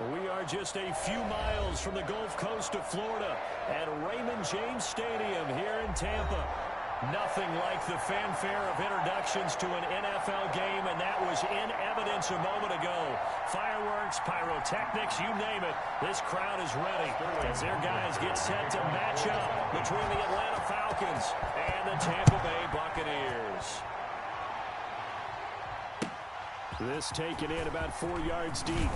We are just a few miles from the Gulf Coast of Florida at Raymond James Stadium here in Tampa. Nothing like the fanfare of introductions to an NFL game, and that was in evidence a moment ago. Fireworks, pyrotechnics, you name it. This crowd is ready as their guys get set to match up between the Atlanta Falcons and the Tampa Bay Buccaneers. This taken in about 4 yards deep.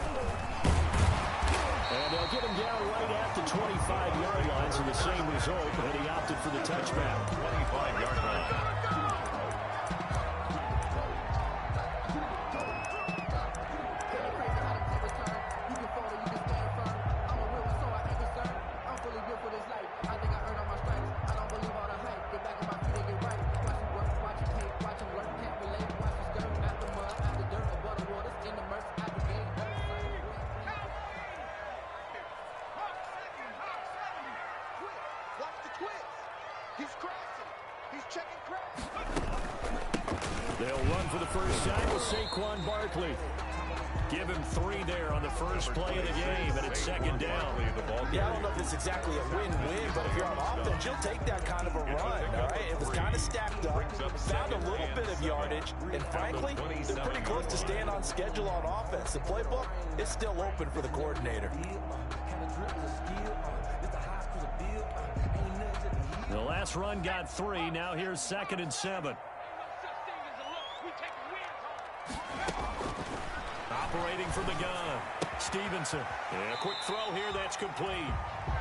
And they'll get him down right at the 25-yard line, so the same result, and he opted for the touchback. 25-yard line. They'll run for the first time with Saquon Barkley. Give him 3 there on the first play of the game, and it's second down. Yeah, I don't know if it's exactly a win-win, but if you're on offense, you'll take that kind of a run, all right? It was kind of stacked up, found a little bit of yardage, and frankly, they're pretty close to staying on schedule on offense. The playbook is still open for the coordinator. The last run got 3. Now here's 2nd and 7. Operating from the gun, Stevenson. And a quick throw here that's complete.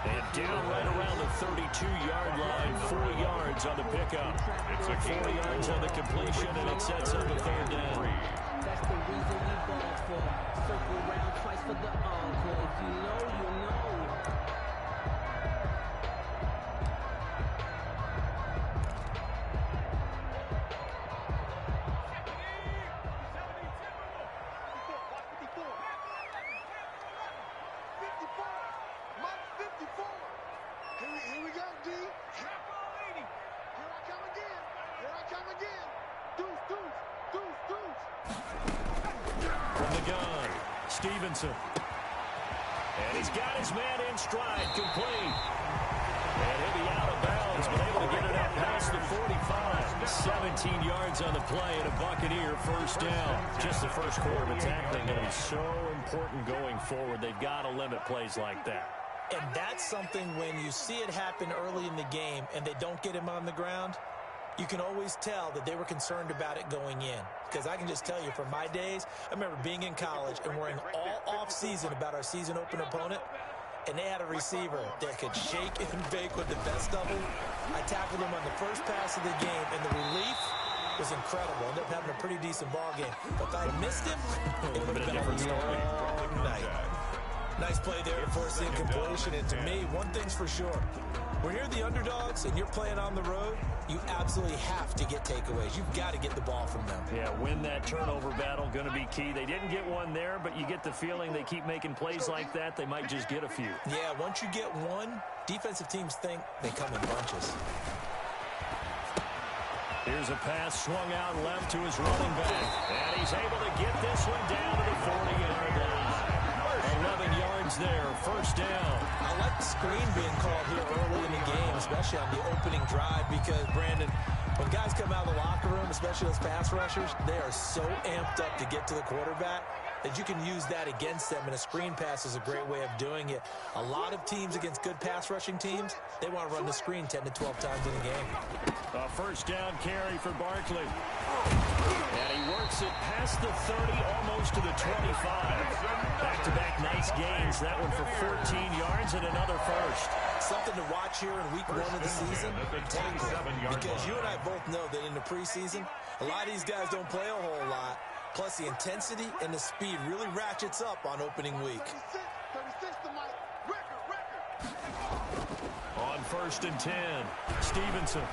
And down right around the 32-yard line, 4 yards on the pickup. It's 4 yards on the completion, and it sets up a 3rd down. That's the reason we ball for. Circle around twice for the encore. If you know, you know. Stevenson. And he's got his man in stride, complete. And he'll be out of bounds, but able to get it out past the 45. 17 yards on the play, and a Buccaneer first down. Just the first quarter of a tackling going to be so important going forward. They've got to limit plays like that. And that's something when you see it happen early in the game and they don't get him on the ground, you can always tell that they were concerned about it going in. Because I can just tell you, from my days, I remember being in college and worrying all off-season about our season opener opponent, and they had a receiver that could shake and bake with the best of them. I tackled him on the first pass of the game, and the relief was incredible. Ended up having a pretty decent ball game. But if I had missed him, it would have been a different story. Night. Nice play there to force the incompletion. And to me, one thing's for sure. When you're the underdogs and you're playing on the road, you absolutely have to get takeaways. You've got to get the ball from them. Yeah, win that turnover battle, going to be key. They didn't get one there, but you get the feeling they keep making plays like that, they might just get a few. Yeah, once you get one, defensive teams think they come in bunches. Here's a pass swung out left to his running back. And he's able to get this one down to the 40-yard line. 11 yards there, first down. I like the screen being called here early in the game, especially on the opening drive, because, Brandon, when guys come out of the locker room, especially those pass rushers, they are so amped up to get to the quarterback that you can use that against them, and a screen pass is a great way of doing it. A lot of teams against good pass rushing teams, they want to run the screen 10 to 12 times in a game. A first down carry for Barkley. And he works it past the 30, almost to the 25. Back-to-back nice gains. That one for 14 yards and another first. Something to watch here in week 1 of the season, tackling. Because you and I both know that in the preseason, a lot of these guys don't play a whole lot. Plus, the intensity and the speed really ratchets up on opening week. On 1st and 10, Stevenson.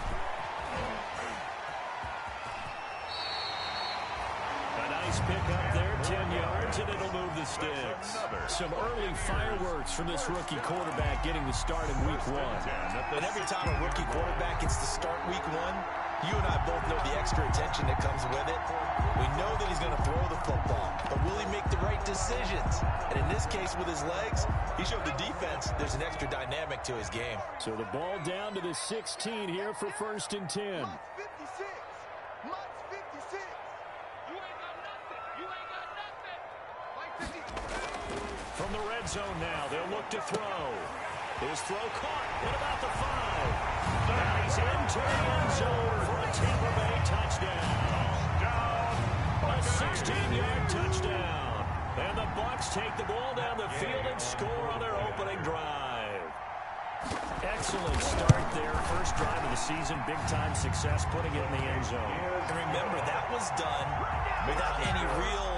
A nice pick up there, 10 yards, and it'll move the sticks. Some early fireworks from this rookie quarterback getting the start in week 1. And every time a rookie quarterback gets to start week 1, You and I both know the extra attention that comes with it. We know that he's going to throw the football, but will he make the right decisions? And in this case, with his legs, he showed the defense there's an extra dynamic to his game. So the ball down to the 16 here for 1st and 10. From the red zone now, they'll look to throw. His throw caught at about the 5. And he's into the end zone for a Tampa Bay touchdown. A 16-yard touchdown. And the Bucs take the ball down the field and score on their opening drive. Excellent start there. First drive of the season. Big-time success putting it in the end zone. And remember, that was done without any real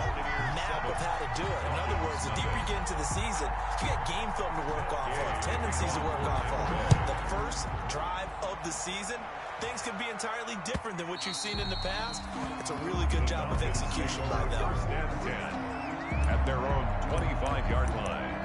map of how to do it. In other words, the deeper you get into the season, you got game film to work off of, tendencies to work off of. The first drive of the season, things can be entirely different than what you've seen in the past. It's a really good job of execution by them. 1st and 10 at their own 25-yard line.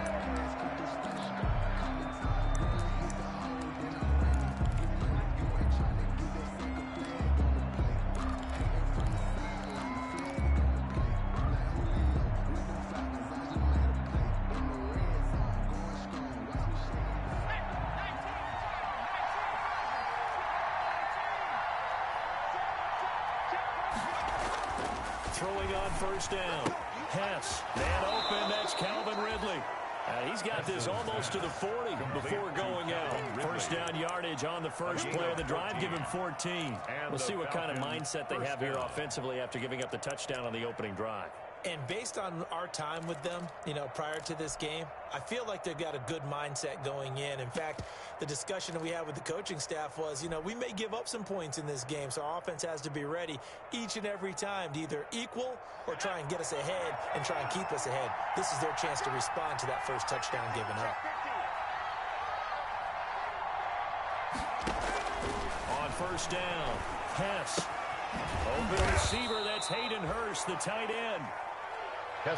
Throwing on 1st down. Hess, man open, that's Calvin Ridley. He's got this almost to the 40 before going out. 1st down yardage on the first play of the drive, give him 14. We'll see what kind of mindset they have here offensively after giving up the touchdown on the opening drive. And based on our time with them, prior to this game, I feel like they've got a good mindset going in. In fact, the discussion that we had with the coaching staff was, we may give up some points in this game, so our offense has to be ready each and every time to either equal or try and get us ahead and try and keep us ahead. This is their chance to respond to that first touchdown given up. On 1st down, Hess. Open receiver, that's Hayden Hurst, the tight end.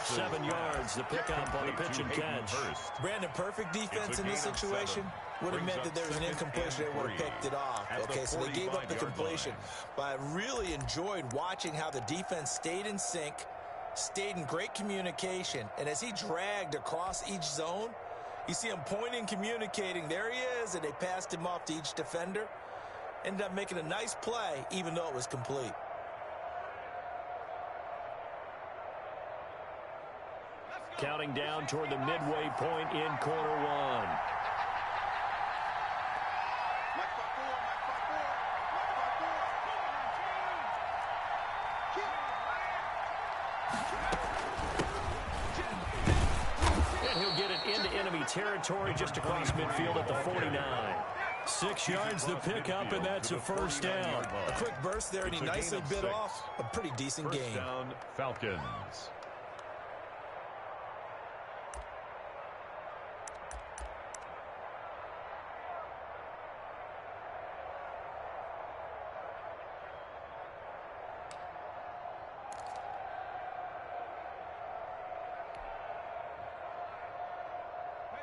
7 yards, the pickup on the pitch and catch. Brandon, perfect defense in this situation would have meant that there was an incompletion. They would have picked it off. Okay, so they gave up the completion. But I really enjoyed watching how the defense stayed in sync, stayed in great communication. And as he dragged across each zone, you see him pointing, communicating. There he is, and they passed him off to each defender. Ended up making a nice play, even though it was complete. Counting down toward the midway point in quarter 1. And he'll get it into enemy territory just across midfield at the 49. 6 yards the pickup, and that's a 1st down. A quick burst there, and he nicely bit off a pretty decent game. 1st down, Falcons.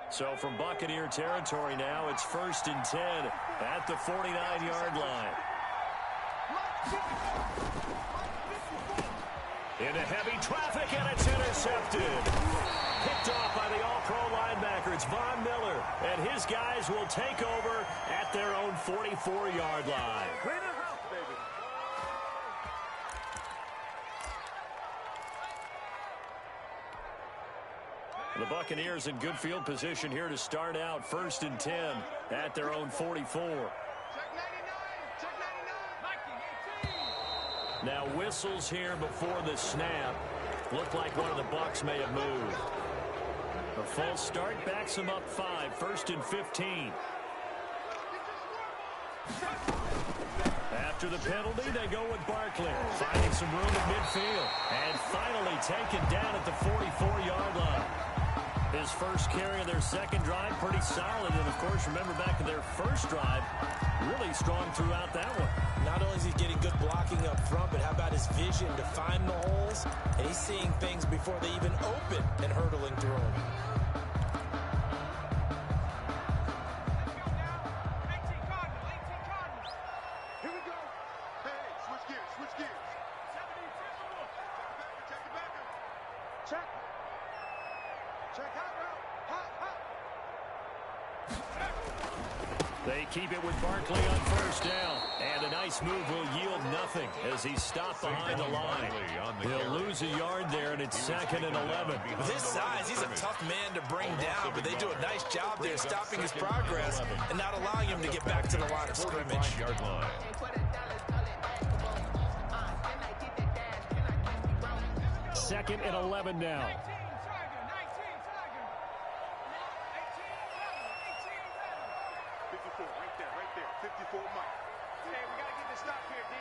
So from Buccaneer territory now, it's 1st and 10 at the 49-yard line. Into heavy traffic, and it's intercepted. Picked off by the all-pro linebacker. It's Von Miller, and his guys will take over at their own 44-yard line. The Buccaneers in good field position here to start out. 1st and 10 at their own 44. Now whistles here before the snap. Looked like one of the Bucs may have moved. A false start backs them up 5. 1st and 15. After the penalty, they go with Barkley, finding some room at midfield. And finally taken down at the 44-yard line. His first carry of their second drive, pretty solid. And, of course, remember back to their first drive, really strong throughout that one. Not only is he getting good blocking up front, but how about his vision to find the holes? And he's seeing things before they even open and hurdling through them. Here we go. Hey, Check. Check out route. Hot, hot. They keep it with Barkley on first down. And a nice move will yield nothing as he's stopped behind the line. He'll lose a yard there, and it's 2nd and 11. With his size, he's a tough man to bring down, but they do a nice job there stopping his progress and not allowing him to get back to the line of scrimmage. 2nd and 11 now. Right there. 54 Mike. Hey, we got to get this stop here, D.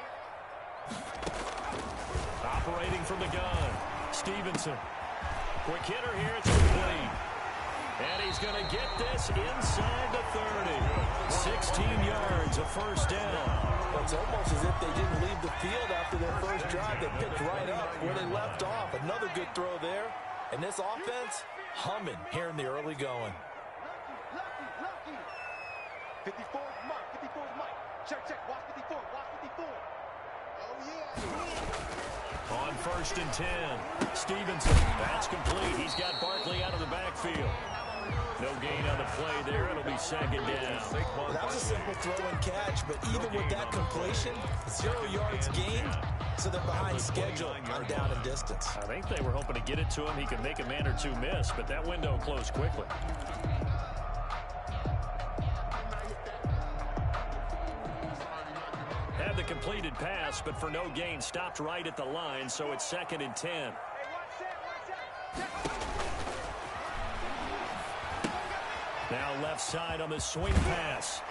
Operating from the gun, Stevenson. Quick hitter here, it's complete. And he's going to get this inside the 30. 16 yards, a first down. Well, it's almost as if they didn't leave the field after their first drive. They picked right up where they left off. Another good throw there. And this offense, humming here in the early going. Lucky. 54 Mike. 54 Mike. Check. Watch 54. Watch 54. Oh, yeah. On 1st and 10, Stevenson. That's complete. He's got Barkley out of the backfield. No gain on the play there. It'll be 2nd down. That was a simple throw and catch, but even with that completion, 0 yards gained, so they're behind schedule on down and distance. I think they were hoping to get it to him. He could make a man or two miss, but that window closed quickly. Had the completed pass, but for no gain, stopped right at the line, so it's 2nd and 10. Now left side on the swing pass.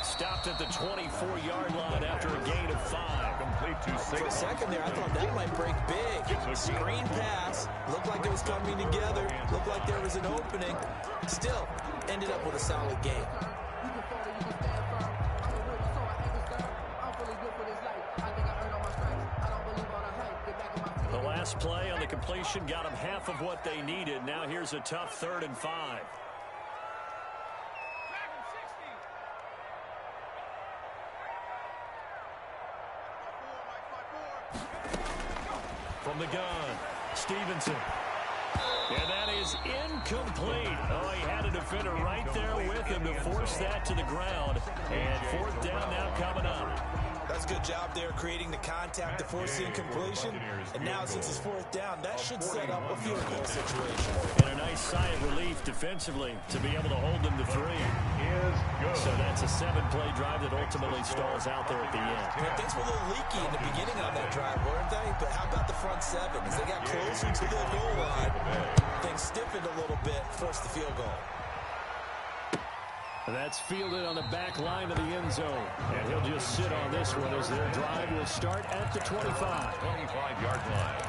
Stopped at the 24-yard line after a gain of 5. Complete to For a second there, I thought that might break big. Screen pass. Looked like it was coming together. Looked like there was an opening. Still, ended up with a solid game. The last play on the completion got them half of what they needed. Now here's a tough 3rd and 5. From the gun, Stevenson. And that is incomplete. Oh, he had a defender right there with him to force that to the ground. And 4th down now coming up. That's a good job there creating the contact to force the incompletion. And now since it's 4th down, that should set up a field goal situation. And a nice sigh of relief defensively to be able to hold them to 3. So that's a 7-play drive that ultimately stalls out there at the end. Yeah, things were a little leaky in the beginning on that drive, weren't they? But how about the front 7? As they got closer to the goal line, things stiffened a little bit, forced the field goal. That's fielded on the back line of the end zone. And he'll just sit on this one as their drive will start at the 25. 25-yard line.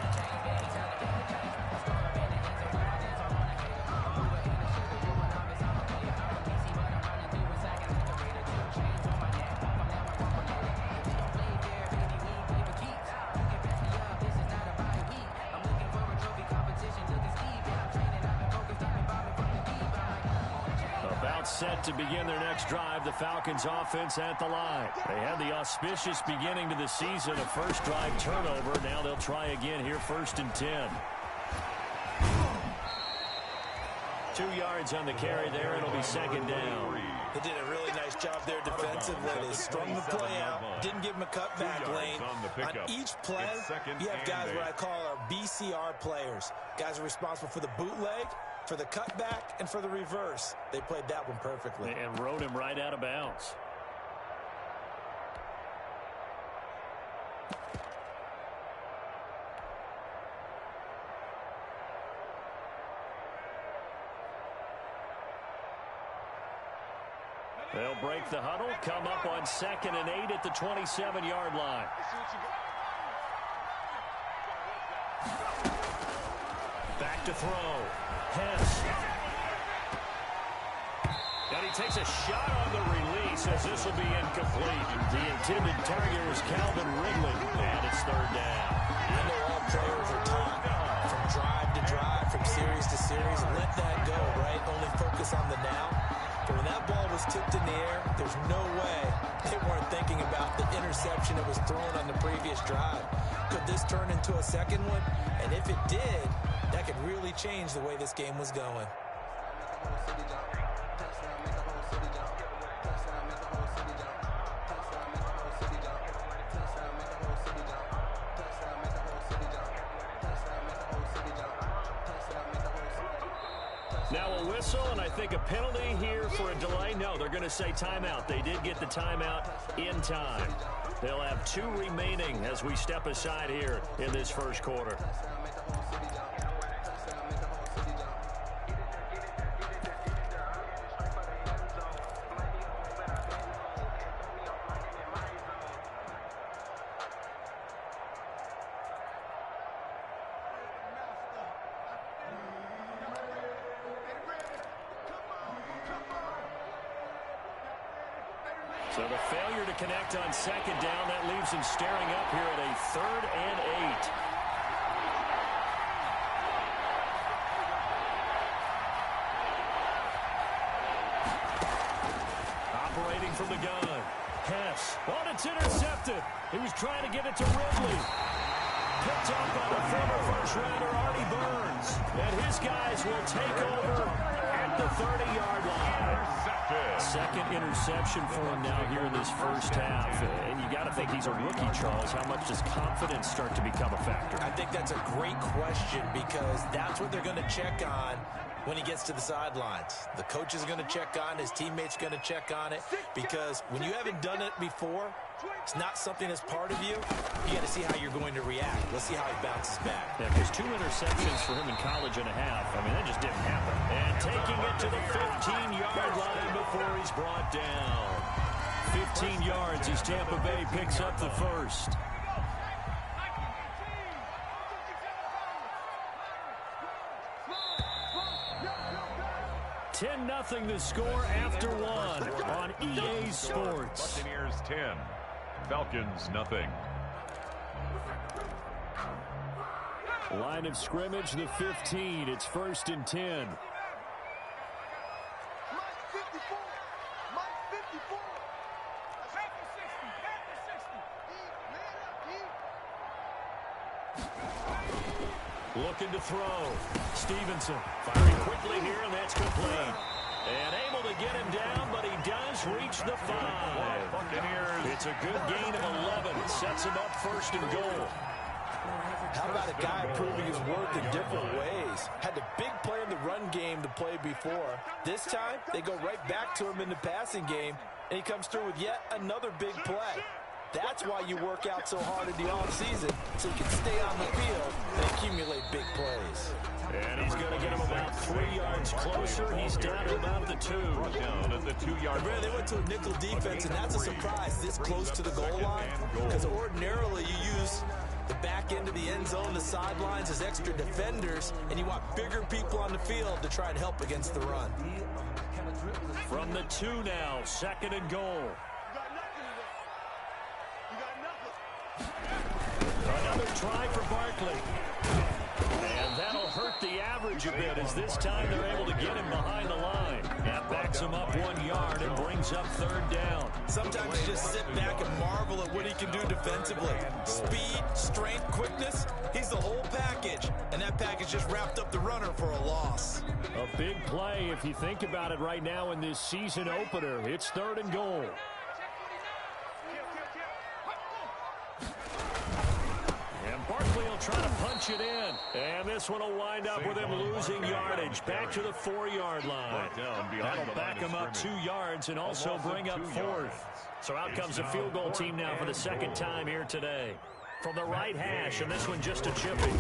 Set to begin their next drive, the Falcons offense at the line. They had the auspicious beginning to the season, a first drive turnover. Now they'll try again here, 1st and 10. 2 yards on the carry there. It'll be 2nd down. They did a really nice job there defensively. They strung the play out, didn't give him a cutback lane. On each play, you have guys what I call our BCR players. Guys are responsible for the bootleg, for the cutback, and for the reverse. They played that one perfectly. And rode him right out of bounds. They'll break the huddle, come up on 2nd and 8 at the 27-yard line. Back to throw. Hess. And he takes a shot on the release as this will be incomplete. The intended target was Calvin Ridley, and it's 3rd down. I know all players are taught from drive to drive, from series to series. Let that go, right? Only focus on the now. But when that ball was tipped in the air, there's no way they weren't thinking about the interception that was thrown on the previous drive. Could this turn into a second one? And if it did, that could really change the way this game was going. Now a whistle, and I think a penalty here for a delay. No, they're going to say timeout. They did get the timeout in time. They'll have 2 remaining as we step aside here in this first quarter. So the failure to connect on second down, that leaves him staring up here at a 3rd and 8. Operating from the gun. Hess. Oh, it's intercepted. He was trying to get it to Ridley. Picked up by the former first-rounder Artie Burns. And his guys will take over at the 30-yard line. Second interception for him now here in this first half. And you got to think he's a rookie, Charles. How much does confidence start to become a factor? I think that's a great question because that's what they're going to check on when he gets to the sidelines. The coach is going to check on, his teammates going to check on it, because when you haven't done it before, it's not something that's part of you. You got to see how you're going to react. Let's see how he bounces back. Yeah, because 2 interceptions for him in college and a half. I mean, that just didn't happen. And taking it to the 15-yard line before he's brought down. 15 yards as Tampa Bay picks up the first. 10-0 the score after 1 on EA Sports. Buccaneers 10, Falcons nothing. Line of scrimmage, the 15. It's 1st and 10. Looking to throw. Stevenson firing quickly here, and that's complete. And able to get him down, but he does reach the 5. Buccaneers. It's a good gain of 11. Sets him up 1st and goal. How about a guy proving his worth in different ways? Had the big play in the run game to play before. This time, they go right back to him in the passing game, and he comes through with yet another big play. That's why you work out so hard in the offseason, so you can stay on the field and accumulate big plays. And he's going to get him about 3 yards closer. He's down to about the 2. Down at the 2-yard line. They went to a nickel defense, and that's a surprise this close to the goal line, because ordinarily you use the back end of the end zone, the sidelines as extra defenders, and you want bigger people on the field to try and help against the run. From the 2 now, 2nd and goal. Another try for Barkley. And that'll hurt the average a bit, as this time they're able to get him behind the line. That backs him up 1 yard and brings up 3rd down. Sometimes you just sit back and marvel at what he can do defensively. Speed, strength, quickness, he's the whole package. And that package just wrapped up the runner for a loss. A big play if you think about it right now in this season opener. It's 3rd and goal. Barkley will try to punch it in. And this one will wind up with him losing yardage. Back to the 4-yard line. That'll back him up 2 yards and also bring up 4th. So out comes the field goal team now for the 2nd time here today. From the right hash, and this one just a chipping.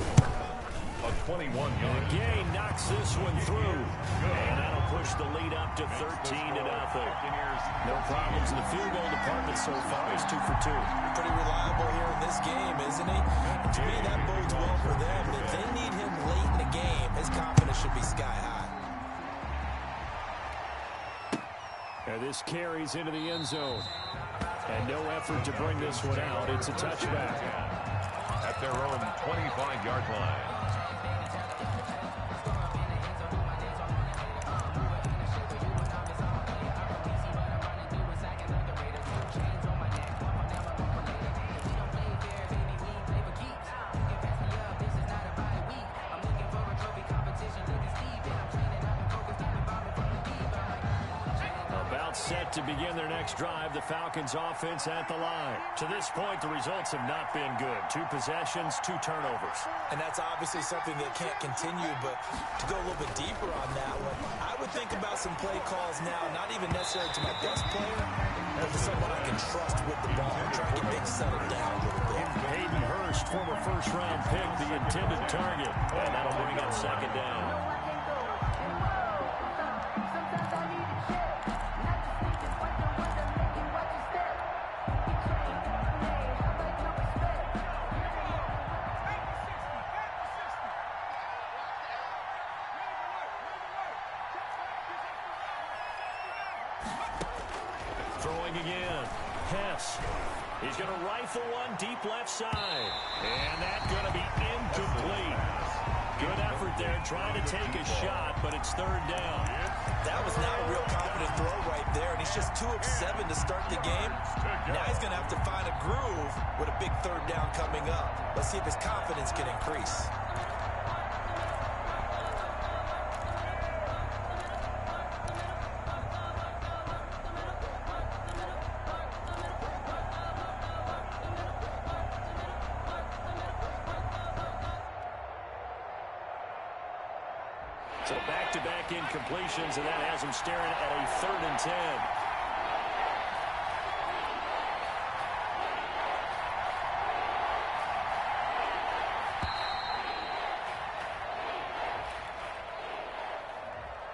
A 21-yard gain knocks this one through. And that'll push the lead up to 13-0. No problems in the field goal department so far. He's 2 for 2. Pretty reliable here in this game, isn't he? And to me, that bodes well for them. If they need him late in the game, his confidence should be sky high. And this carries into the end zone. And no effort to bring this one out. It's a touchback. At their own 25-yard line. set to begin their next drive. The Falcons offense at the line. To this point, the results have not been good. 2 possessions, 2 turnovers. And that's obviously something that can't continue, but to go a little bit deeper on that one, I would think about some play calls now, not even necessarily to my best player, but to someone I can trust with the ball and try to get things settled down a little bit. Hayden Hurst, former first-round pick, the intended target. And that'll bring up second down. Throwing again. Hess. He's going to rifle one deep left side. And that's going to be incomplete. Good effort there, trying to take a shot, but it's third down. That was not a real confident throw right there, and he's just 2 of 7 to start the game. Now he's going to have to find a groove with a big third down coming up. Let's see if his confidence can increase. So back-to-back incompletions, and that has him staring at a 3rd and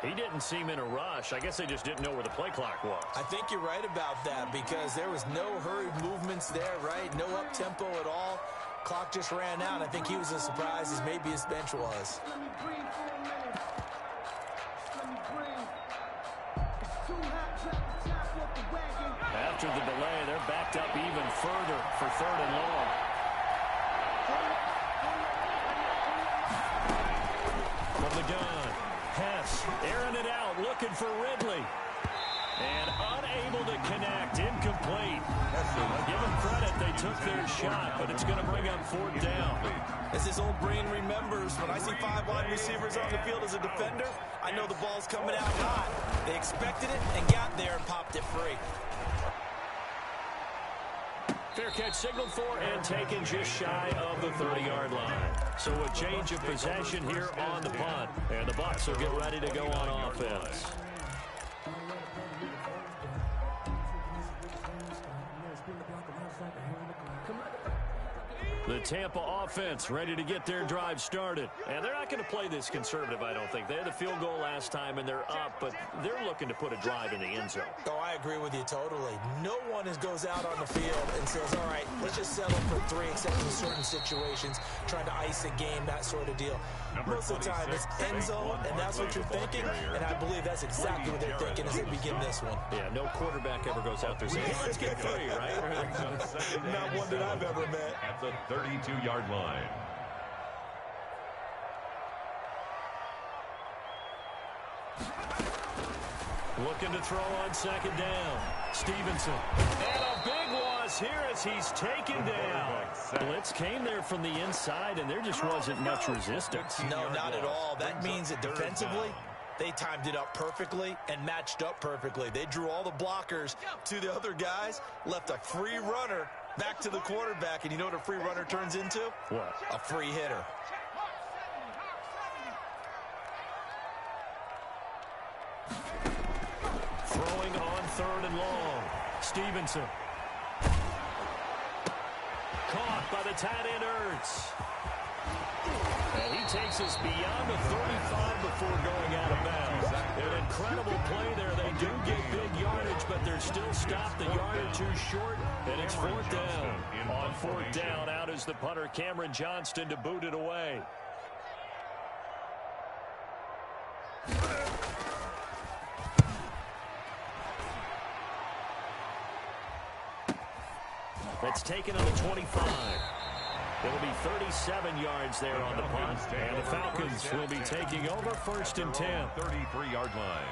10. He didn't seem in a rush. I guess they just didn't know where the play clock was. I think you're right about that because there was no hurried movements there, right? No up-tempo at all. Clock just ran out. I think he was as surprised as maybe his bench was. After the delay, they're backed up even further for 3rd and long. From the gun, Hess airing it out, looking for Ridley. And unable to connect, incomplete. Give them credit, they took their shot, but it's going to bring up 4th down. As his old brain remembers, when I see 5 wide receivers on the field as a defender, I know the ball's coming out hot. They expected it and got there and popped it free. Fair catch signaled for and taken just shy of the 30-yard line. So a change of possession here on the punt. And the Bucs will get ready to go on offense. The Tampa offense ready to get their drive started. And they're not going to play this conservative, I don't think. They had the field goal last time, and they're up, but they're looking to put a drive in the end zone. Oh, I agree with you totally. No one goes out on the field and says, all right, let's just settle for 3, except in certain situations, trying to ice a game, that sort of deal. Most of the time, it's end zone, and that's what you're thinking, and I believe that's exactly what they're thinking as they begin this one. Yeah, no quarterback ever goes out there saying, hey, let's get 3, right? Not one that I've ever met. At the 32-yard line. Looking to throw on 2nd down. Stevenson. And a big loss here as he's taken down. Blitz came there from the inside, and there just wasn't much resistance. No, not at all. That means that defensively, they timed it up perfectly and matched up perfectly. They drew all the blockers to the other guys, left a free runner back to the quarterback, and you know what a free runner turns into? What? A free hitter. Throwing on 3rd and long. Stevenson. Caught by the tight end, Ertz. And he takes us beyond the 35 before going out of bounds. An incredible play there. They do get big yardage, but they're still stopped a yard or 2 short, and it's 4th down. On 4th down, out is the punter, Cameron Johnston, to boot it away. It's taken on the 25. It'll be 37 yards there on the punt. And the Falcons will be taking over 1st and 10. 33-yard line.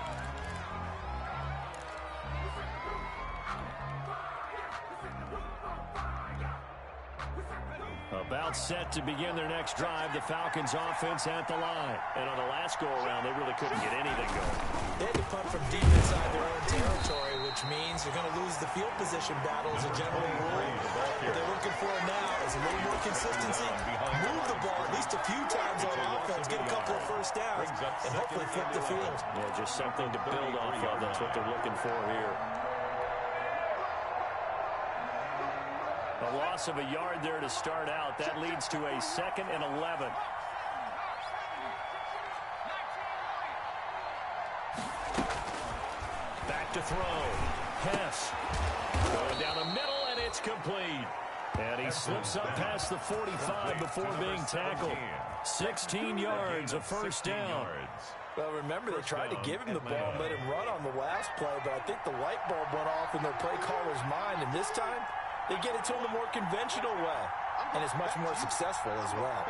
About about set to begin their next drive. The Falcons offense at the line. And on the last go-around, they really couldn't get anything going. They had to punt from deep inside their own territory, which means they're going to lose the field position battle as a general rule. What they're looking for now is a little more consistency, move the ball at least a few times on offense, get a couple of first downs, and hopefully flip the field. Yeah, just something to build off of. That's what they're looking for here. A loss of a yard there to start out. That leads to a 2nd and 11. Back to throw. Hess. Going down the middle, and it's complete. And he slips up past the 45 before being tackled. 16 yards, a first down. Well, remember, they tried to give him the ball and let him run on the last play, but I think the light bulb went off in their play caller's mind, and this time, they get it to him the more conventional way, and it's much more successful as well.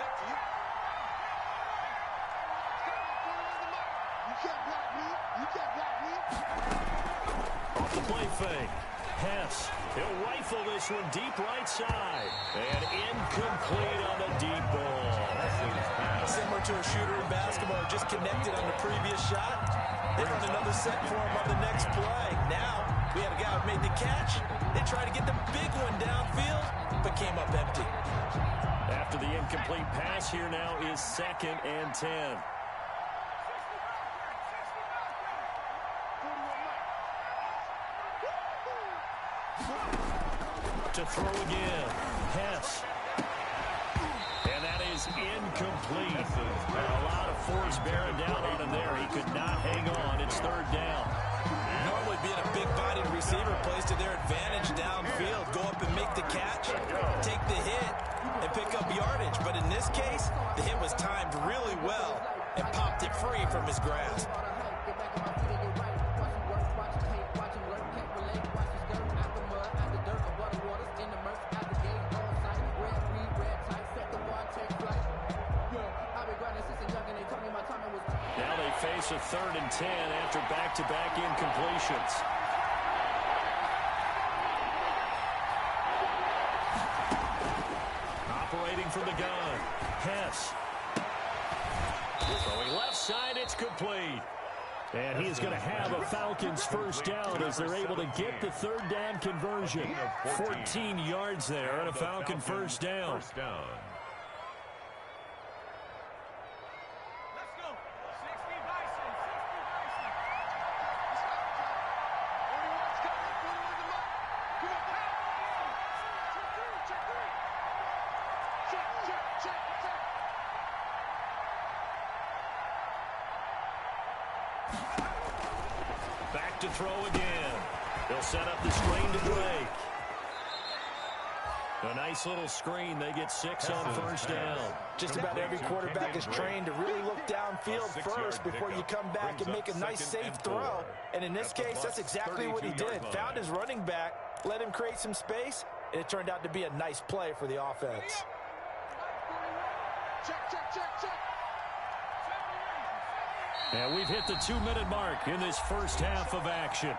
Off the play fake. Hess. He'll rifle this one deep right side. And incomplete on the deep ball. Similar to a shooter in basketball, just connected on the previous shot. They run another set for him on the next play. Now, we had a guy who made the catch. They tried to get the big one downfield, but came up empty. After the incomplete pass, here now is 2nd and 10. To throw again. Hess. And that is incomplete. A lot of force bearing down on him there. He could not hang on. It's 3rd down. Normally being a big-bodied receiver plays to their advantage downfield. Go up and make the catch, take the hit, and pick up yardage. But in this case, the hit was timed really well and popped it free from his grasp. Now they face a 3rd and 10 after back-to-back incompletions. Operating from the gun. Hess. Throwing left side, it's complete. And he is going to have a Falcons first down as they're able to get the 3rd down conversion. 14 yards there and a Falcon first down. Back to throw again. They'll set up the screen to break. A nice little screen. They get 6 on first down. Just about every quarterback is trained to really look downfield first before you come back and make a nice, safe throw. And in this case, that's exactly what he did. Found his running back, let him create some space, and it turned out to be a nice play for the offense. And we've hit the 2-minute mark in this first half of action.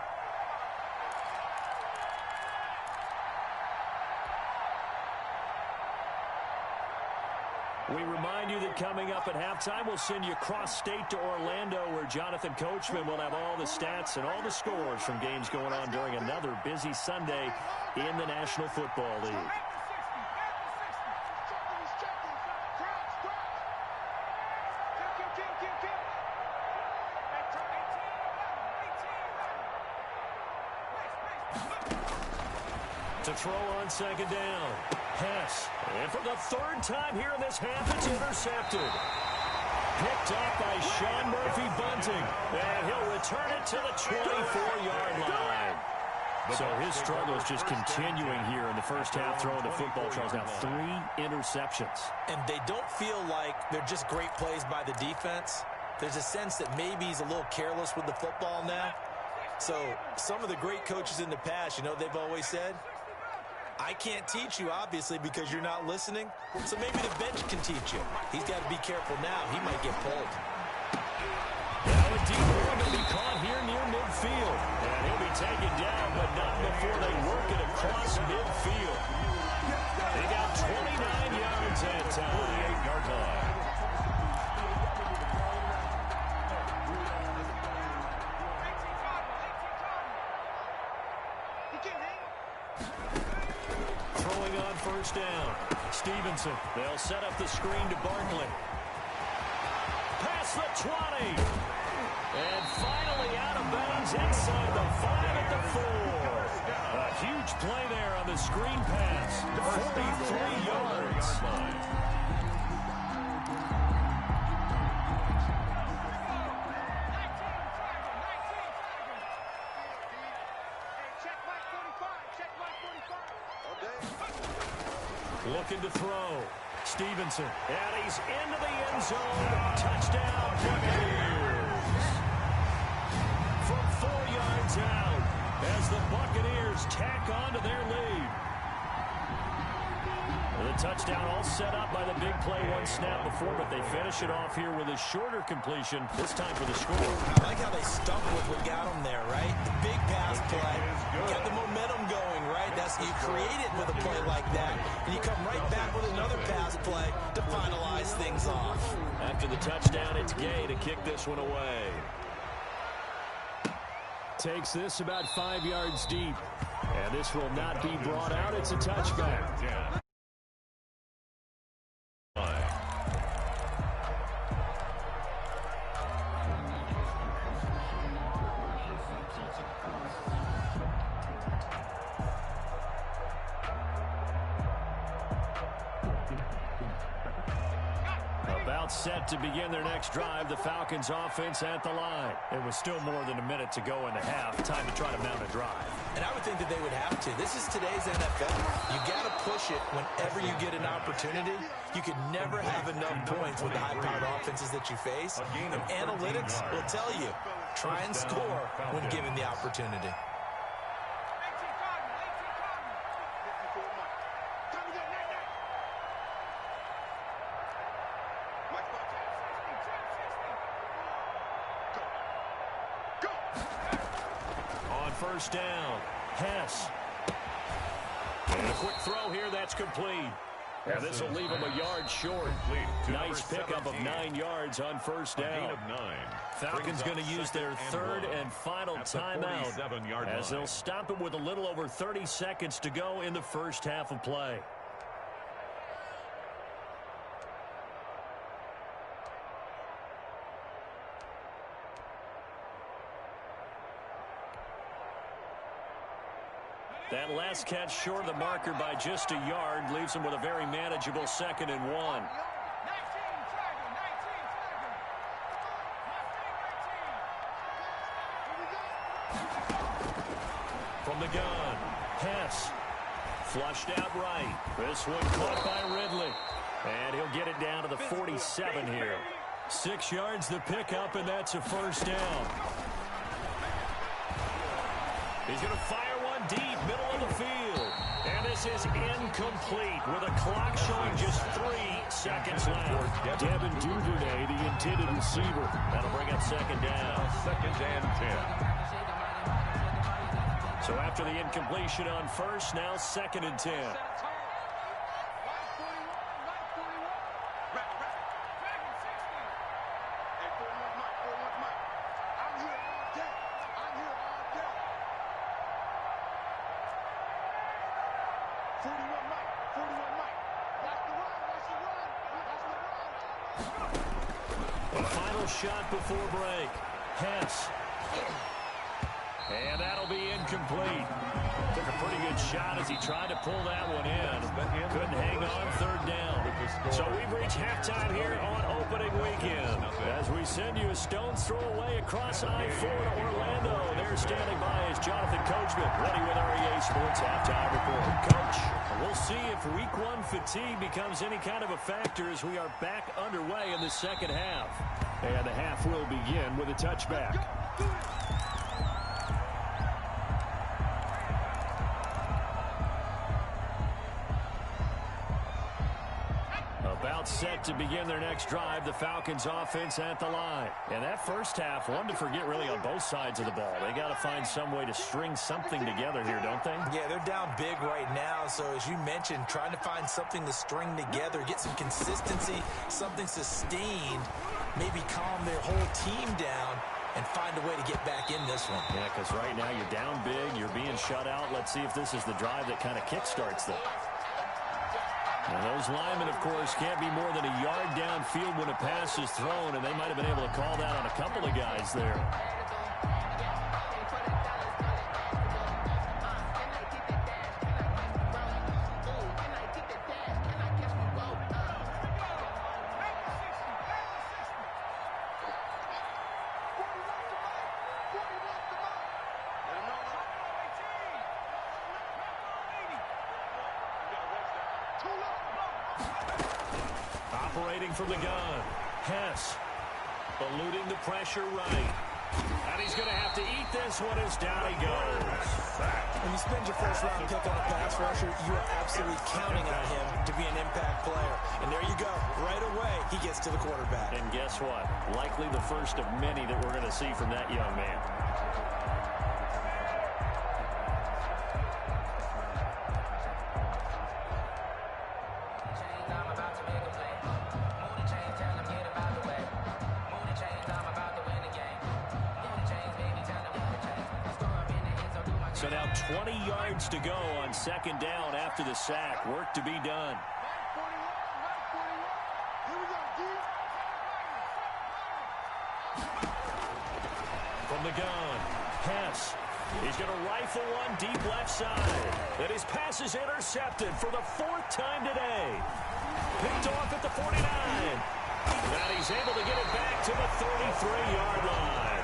We remind you that coming up at halftime, we'll send you cross-state to Orlando, where Jonathan Coachman will have all the stats and all the scores from games going on during another busy Sunday in the National Football League. To throw on second down. Hess. And for the 3rd time here in this half, it's intercepted. Picked up by Sean Murphy Bunting. And he'll return it to the 24-yard line. So his struggle is just continuing here in the first half, throwing the football. Charles, now 3 interceptions. And they don't feel like they're just great plays by the defense. There's a sense that maybe he's a little careless with the football now. So some of the great coaches in the past, you know, they've always said, I can't teach you, obviously, because you're not listening. So maybe the bench can teach you. He's got to be careful now. He might get pulled. Now a deep one to be caught here near midfield. And he'll be taken down, but not before they work it across midfield. He got 29 yards that time. 48-yard line. Throwing on first down. Stevenson. They'll set up the screen to Barkley. Past the 20. And finally out of bounds inside the 5 at the 4. A huge play there on the screen pass. 43 yards. Looking to throw. Stevenson. And he's into the end zone. Touchdown, Buccaneers. From 4 yards out as the Buccaneers tack on to their lead. The touchdown all set up by the big play one snap before, but they finish it off here with a shorter completion, this time for the score. I like how they stuck with what got them there, right? The big pass play. Got the momentum going, right? That's you create it with a play like that, and you come right back with another pass play to finalize things off. After the touchdown, it's Gay to kick this one away. Takes this about 5 yards deep. And this will not be brought out. It's a touchback. Yeah. Set to begin their next drive. The Falcons offense at the line. It was still more than a minute to go in the half. Time to try to mount a drive. And I would think that they would have to. This is today's NFL. You got to push it whenever you get an opportunity. You could never have enough points with the high-powered offenses that you face. And analytics will tell you, try and score when given the opportunity. First down. Hess. And a quick throw here. That's complete. And this will leave him a yard short. Nice pickup of 9 yards on first down. Falcons going to use their third and final timeout as they'll stop it with a little over 30 seconds to go in the first half of play. That last catch short of the marker by just a yard leaves him with a very manageable 2nd and 1. From the gun, Hess. Flushed out right. This one caught by Ridley. And he'll get it down to the 47 here. 6 yards the pickup, and that's a first down. He's going to fire one deep, middle of the field. And this is incomplete with a clock showing just 3 seconds left. Devin Duvernay, the intended receiver. That'll bring up 2nd down. 2nd and 10. So after the incompletion on first, now 2nd and 10. Shot before break. Hess. And that'll be incomplete. Took a pretty good shot as he tried to pull that one in. Couldn't hang on 3rd down. So we've reached halftime here on opening weekend. As we send you a stone's throw away across I-4 to Orlando. There standing by is Jonathan Coachman, ready with our EA Sports Halftime Report. Coach, we'll see if Week 1 fatigue becomes any kind of a factor as we are back underway in the second half. And the half will begin with a touchback. About set to begin their next drive. The Falcons offense at the line. And that first half, one to forget really on both sides of the ball. They got to find some way to string something together here, don't they? Yeah, they're down big right now. So as you mentioned, trying to find something to string together, get some consistency, something sustained, maybe calm their whole team down and find a way to get back in this one. Yeah, because right now you're down big, you're being shut out. Let's see if this is the drive that kind of kickstarts them. Now those linemen, of course, can't be more than a yard downfield when a pass is thrown, and they might have been able to call that on a couple of guys there. Operating from the gun, Hess eluding the pressure right. And he's going to have to eat this one as down he goes. When you spend your first-round pick on a pass rusher, you are absolutely counting on him to be an impact player. And there you go. Right away, he gets to the quarterback. And guess what? Likely the first of many that we're going to see from that young man. So now 20 yards to go on second down after the sack. Work to be done. From the gun, Hess. He's going to rifle one deep left side. And his pass is intercepted for the fourth time today. Picked off at the 49. And he's able to get it back to the 33-yard line.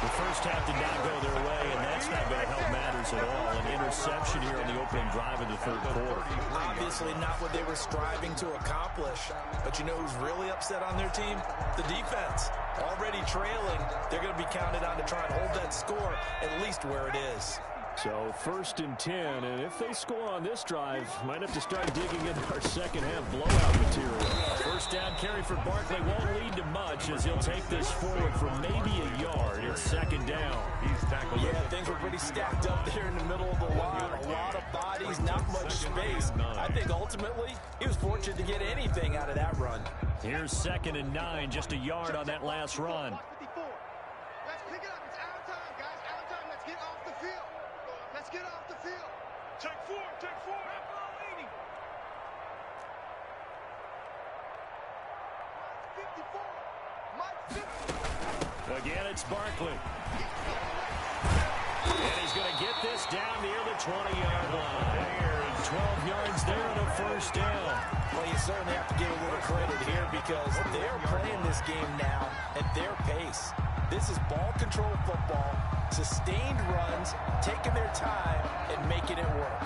The first half did not go their way, and that's not going to help matters at all. An interception here on the opening drive of the third quarter. Obviously not what they were striving to accomplish. But you know who's really upset on their team? The defense. Already trailing, they're going to be counted on to try and hold that score at least where it is. So 1st and 10, and if they score on this drive, might have to start digging into our second half blowout material. First down carry for Barkley won't lead to much as he'll take this forward for maybe a yard. It's second down. He's tackled. Yeah, things were pretty stacked up there in the middle of the line. A lot of bodies, not much space. I think ultimately he was fortunate to get anything out of that run. Here's 2nd and 9, just a yard on that last run. Let's pick it up. It's out of time, guys. Out of time. Let's get off the field. Let's get off the field. Take 4. Take 4. 54. Mike 50. Again, it's Barkley. And he's going to get this down near the 20-yard line. 12 yards there on a first down. Well, you certainly have to give a little credit here because they're playing this game now at their pace. This is ball control football, sustained runs, taking their time and making it work.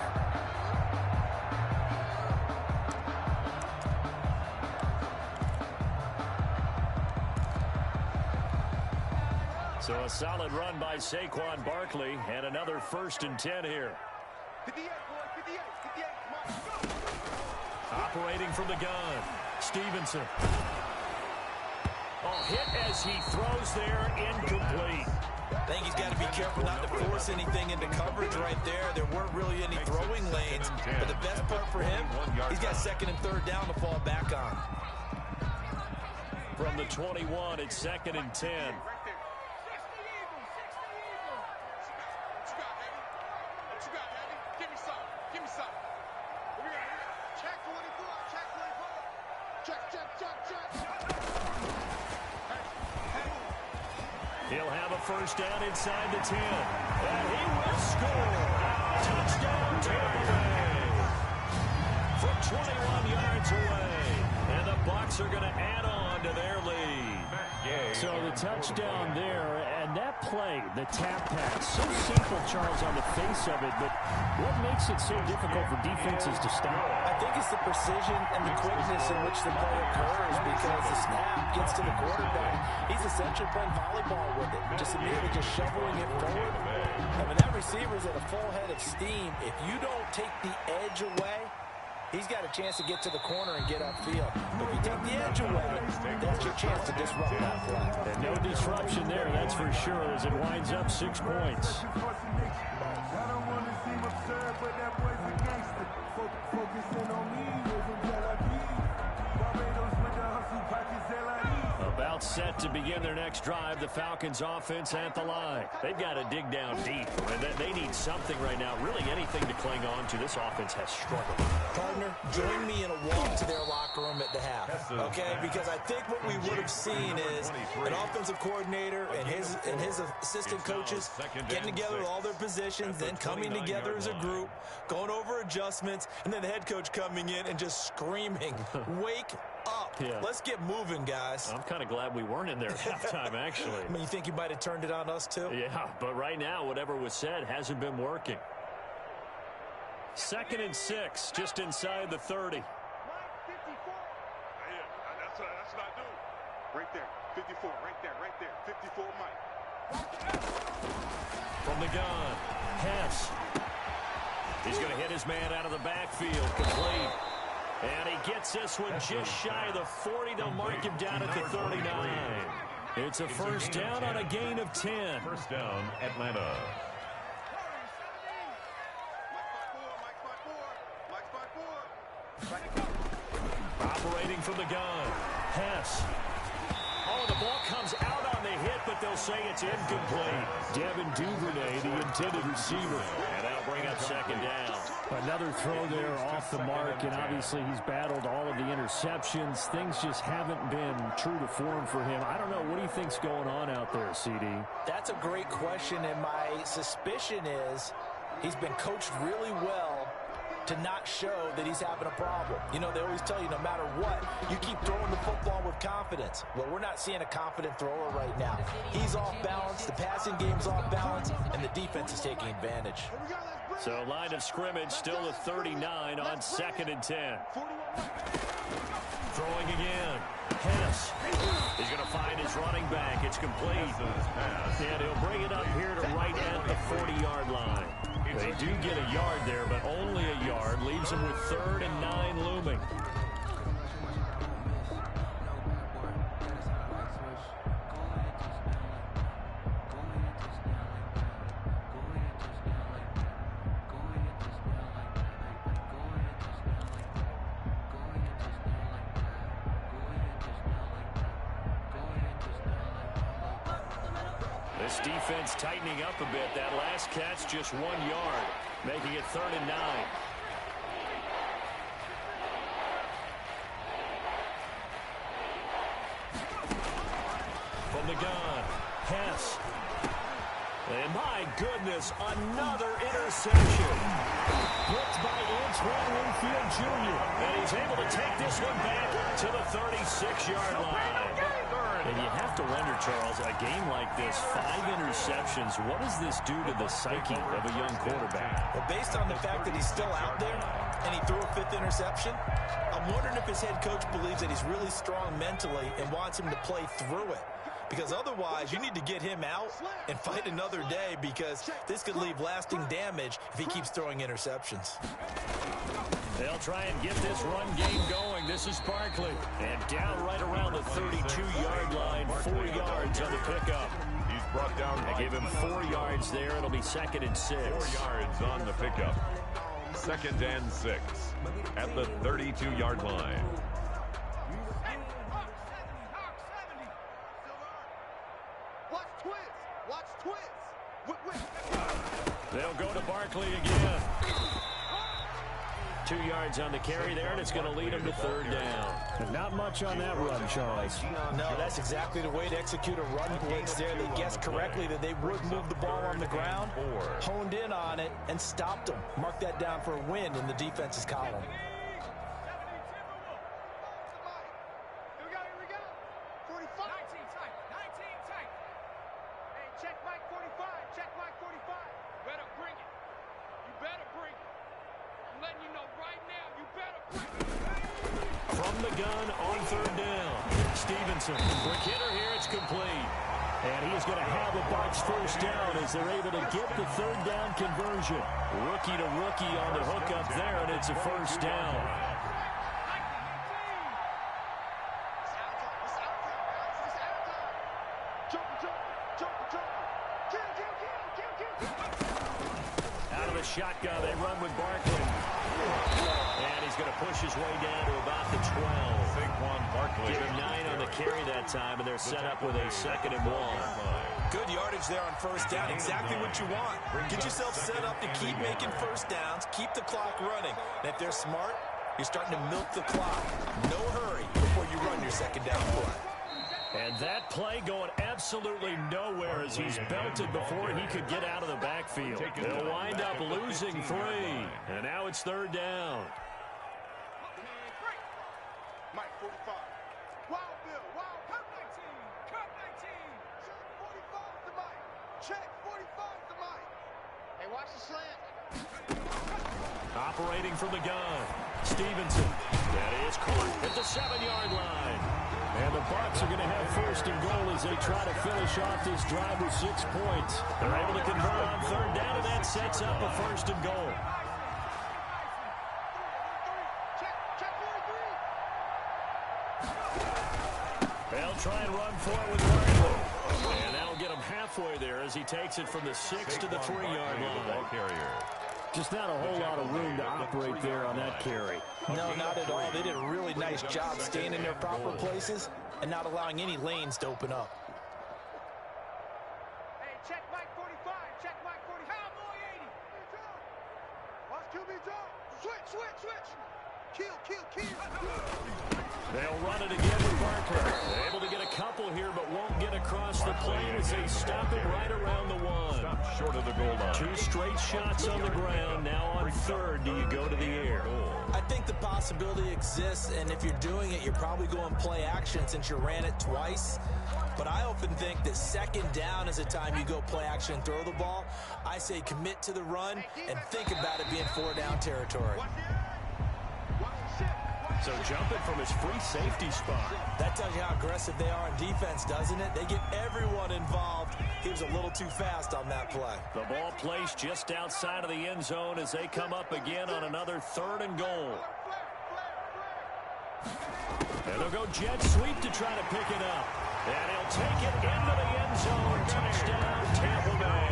So a solid run by Saquon Barkley and another 1st and 10 here. 58, boy. 58. 58. Come on. Operating from the gun, Stevenson. Oh, hit as he throws there, incomplete. I think he's got to be careful not to force anything into coverage right there. There weren't really any throwing lanes, but the best part for him, he's got 2nd and 3rd down to fall back on. From the 21, it's 2nd and 10. He'll have a first down inside the 10. And he will score. Touchdown, Tampa Bay. From 21 yards away. And the Bucs are going to add on to their lead. So the touchdown there, and that play, the tap pass, so simple, Charles, on the face of it, but what makes it so difficult for defenses to stop? I think it's the precision and the quickness in which the play occurs because the snap gets to the quarterback. He's essentially playing volleyball with it, just immediately just shoveling it forward. And when that receiver's at a full head of steam, if you don't take the edge away, he's got a chance to get to the corner and get upfield. If you take the edge away, that's your chance to disrupt that play. And no disruption there, that's for sure, as it winds up 6 points. About set to begin their next drive, the Falcons offense at the line. They've got to dig down deep. They need something right now, really anything to cling on to. This offense has struggled. Partner, join me in a walk to their locker room at the half, okay? Because I think what we would have seen is an offensive coordinator and his assistant coaches getting together with all their positions, then coming together as a group, going over adjustments, and then the head coach coming in and just screaming, wake up. Yeah. Let's get moving, guys. I'm kind of glad we weren't in there at halftime, actually. I mean, you think you might have turned it on us, too? Yeah, but right now, whatever was said hasn't been working. 2nd and 6, just inside the 30. That's what I do. Right there, 54, right there, 54, Mike. From the gun, Hess. He's going to hit his man out of the backfield, complete. And he gets this one just shy of the 40. They'll mark him down at the 39. It's a first down on a gain of 10. First down, Atlanta. Operating from the gun, Hess. Oh, the ball comes out on the hit, but they'll say it's incomplete. Devin Duvernay, the intended receiver. And that'll bring up 2nd down. Another throw there off the mark, and obviously he's battled all of the interceptions. Things just haven't been true to form for him. I don't know. What do you think's going on out there, CD? That's a great question, and my suspicion is he's been coached really well to not show that he's having a problem. You know, they always tell you no matter what, you keep throwing the football with confidence. Well, we're not seeing a confident thrower right now. He's off balance, the passing game's off balance, and the defense is taking advantage. So line of scrimmage still at 39 on 2nd and 10. Throwing again. Hess. He's going to find his running back. It's complete. And he'll bring it up here to right at the 40-yard line. They do get a yard there, but only a yard. Leaves them with 3rd and 9 looming. This defense tightening up a bit. That last catch just 1 yard, making it 3rd and 9. From the gun, Hess. And my goodness, another interception. Blocked by Antoine Winfield Jr. And he's able to take this one back to the 36-yard line. And you have to wonder, Charles, a game like this, 5 interceptions, what does this do to the psyche of a young quarterback? Well, based on the fact that he's still out there and he threw a 5th interception, I'm wondering if his head coach believes that he's really strong mentally and wants him to play through it. Because otherwise, you need to get him out and fight another day, because this could leave lasting damage if he keeps throwing interceptions. They'll try and get this run game going. This is Barkley. And down right around the 32-yard line, 4 yards on the pickup. He's brought down. They give him 4 yards there. It'll be 2nd and 6. 4 yards on the pickup. 2nd and 6 at the 32-yard line. They'll go to Barkley again. 2 yards on the carry there, and it's going to lead him to 3rd down. But not much on that run, Charles. No, that's exactly the way to execute a run blitz there. They guessed correctly that they would move the ball on the ground, honed in on it, and stopped them. Mark that down for a win in the defense's column. From the gun on 3rd down. Stevenson, quick hitter here, it's complete. And he's going to have a Bucs first down as they're able to get the 3rd down conversion. Rookie to rookie on the hookup there, and it's a first down. Out of the shotgun, they run with Barkley. And he's going to push his way down to about the 12. Saquon Barkley. Give him 9 on the carry that time, and they're set up with a 2nd and 1. Good yardage there on first down. Exactly what you want. Get yourself set up to keep making first downs, keep the clock running. And if they're smart, you're starting to milk the clock. No hurry before you run your 2nd down play. And that play going absolutely nowhere as he's belted before he could get out of the backfield. They'll wind up losing 3. And now it's 3rd down. Mike, 45. Wild Bill, wild. Cut 19. Cut 19. Check 45 to Mike. Check 45 to Mike. Hey, watch the slant. Operating from the gun. Stevenson. That is caught at the 7-yard line. And the Bucs are going to have 1st and goal as they try to finish off this drive with 6 points. They're able to convert on 3rd down, and that sets up a 1st and goal. They'll try and run for it with Barkley. And that'll get him halfway there as he takes it from the 6 to the 3-yard line. Just not a whole lot of room to operate there on that carry. No, not at all. They did a really nice job staying in their proper places and not allowing any lanes to open up. Hey, check Mike 45. Check Mike 40. Cowboy 80. Watch QB drop. Switch. Kill. They'll run it again with Barkley. They're able to get a couple here, but won't get across the plane as they stop it right around the 1. Stop short of the goal line. 2 straight shots on the ground. Now on 3rd, do you go to the air? I think the possibility exists, and if you're doing it, you're probably going play action since you ran it twice. But I often think that 2nd down is a time you go play action and throw the ball. I say commit to the run and think about it being 4-down territory. So jumping from his free safety spot. That tells you how aggressive they are on defense, doesn't it? They get everyone involved. He was a little too fast on that play. The ball placed just outside of the end zone as they come up again on another 3rd and goal. And they'll go jet sweep to try to pick it up. And he'll take it into the end zone. Touchdown, Tampa Bay.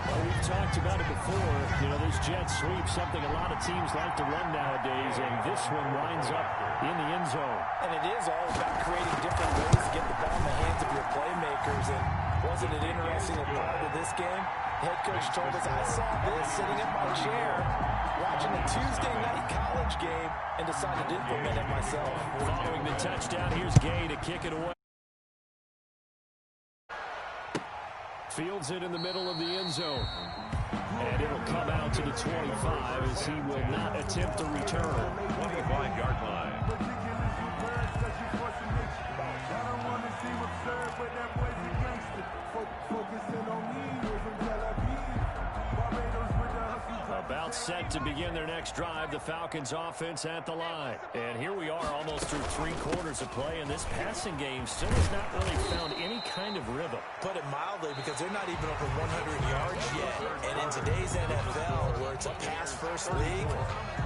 Well, we've talked about it before. You know, this jet sweep, something a lot of teams like to run nowadays, and this one winds up in the end zone. And it is all about creating different ways to get the ball in the hands of your playmakers. And wasn't it interesting that part of this game? Head coach told us, I saw this sitting in my chair watching a Tuesday night college game and decided to implement it myself. Following the touchdown, here's Gay to kick it away. Fields it in the middle of the end zone. And it'll come out to the 25 as he will not attempt to return. 25-yard line. About set to begin their next drive. The Falcons offense at the line. And here we are almost through 3 quarters of play, and this passing game still has not really found any kind of rhythm. Put it mildly, because they're not even over 100 yards yet. And in today's NFL, where it's a pass-first league,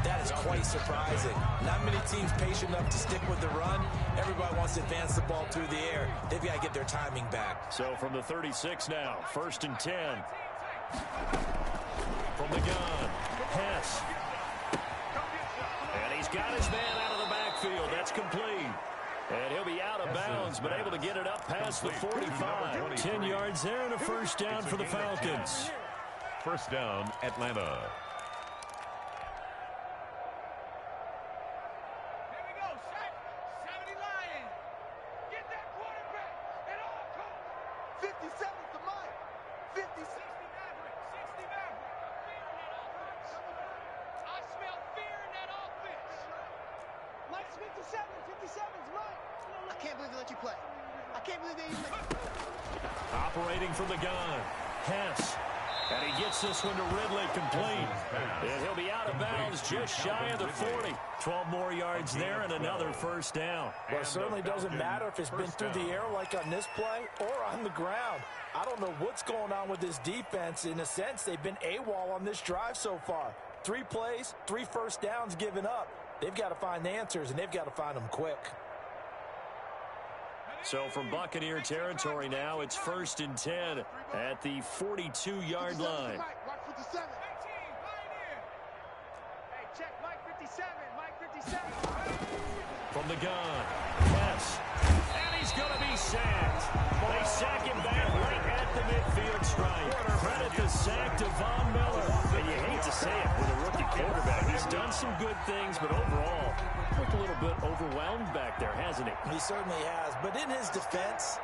that is quite surprising. Not many teams patient enough to stick with the run. Everybody wants to advance the ball through the air. They've got to get their timing back. So from the 36 now, 1st and 10. From the gun, Hess. And he's got his man out of the backfield. That's complete. And he'll be out of bounds, but able to get it up past the 45. 10 yards there and a first down for the Falcons. First down, Atlanta. Operating from the gun, Hess. And he gets this one to Ridley, complete. And he'll be out of bounds just shy of the 40. 12 more yards there and another first down. Well, it certainly doesn't matter if it's been through the air like on this play or on the ground. I don't know what's going on with this defense. In a sense, they've been AWOL on this drive so far. 3 plays, 3 first downs given up. They've got to find the answers, and they've got to find them quick. So from Buccaneer territory now, it's 1st and 10 at the 42-yard line. Watch for the 7. Hey, check Mike 57. Mike 57. From the gun, yes. And he's going to be sacked. They sack him back right at the midfield stripe. Credit the sack to Von Miller. And you hate to say it with a rookie quarterback. He's done some good things, but overall, looked a little bit overwhelmed back there, hasn't he? He certainly has. But in his defense,